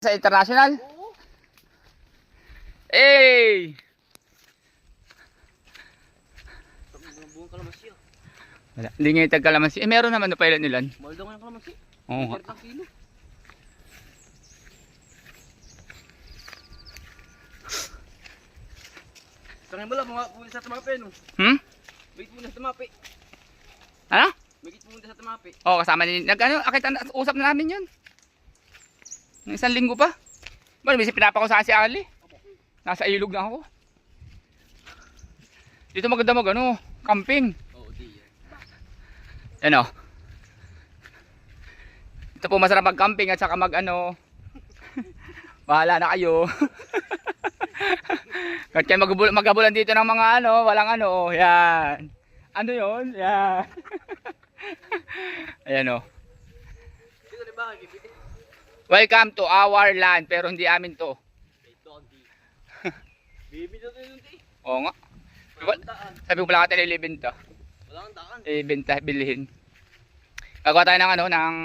Sa international? Oo. Eh! Buong kalamansi ah. Wala. Hindi nga yung tagkalamansi. Eh, meron naman na pilot nilan. Mahal daw yung kalamansi. Oo nga. 30 kilo. Tangin mo lang, mga pumunta sa tumapi, no? May pumunta sa tumapi. Ano? May pumunta sa tumapi. Oo, kasama din. Usap na namin yun. Ng isang linggo pa. Ba, may pinapakusahan si Ali. Nasa ilog na ako. Dito maganda camping. Oo, di Yan yan. o. Ito po masarap mag-camping at saka bahala na kayo. Kahit kayo magabulan dito ng mga walang yan. Ano yun? Yan. Ayan o. Dito rin ba? Gipit. Welcome to our land, pero hindi amin to. Ito ang di. Baby na ito yung di. Oo nga. Walang daan. Sabi ko pala natin ilibenta. Walang daan. Ibenta, bilhin. Gagawa tayo ng ng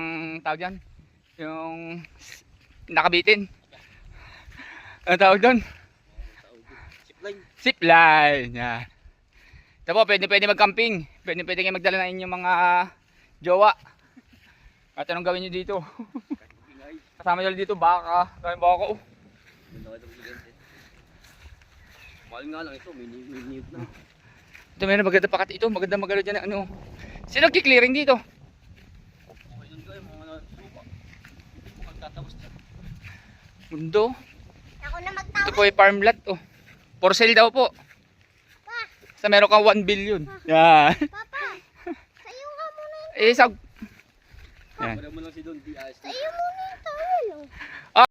tawag dyan. Yung nakabitin. Ano tawag doon? Zipline. Zipline. Yan. Ito po, pwede mag-camping. Pwede kayo magdala na inyong mga jowa. At anong gawin nyo dito? Kasama nyo dito, baka. Gawin baka. Mahal nga lang ito, may niyog na. Ito meron maganda pakat ito. Maganda dyan. Sino nagki-clearing dito? Okay dun kayo, mga supa. Magtatapos dyan. Mundo. Ako na Ito magtawag. po ay farm lot. Oh. For sale daw po. Sa meron kang 1 billion. Yan. Papa, sa'yo nga muna yung Eh, yan. Wala mo lang si Don, di ayos. sa'yo muna yung towel. Oh.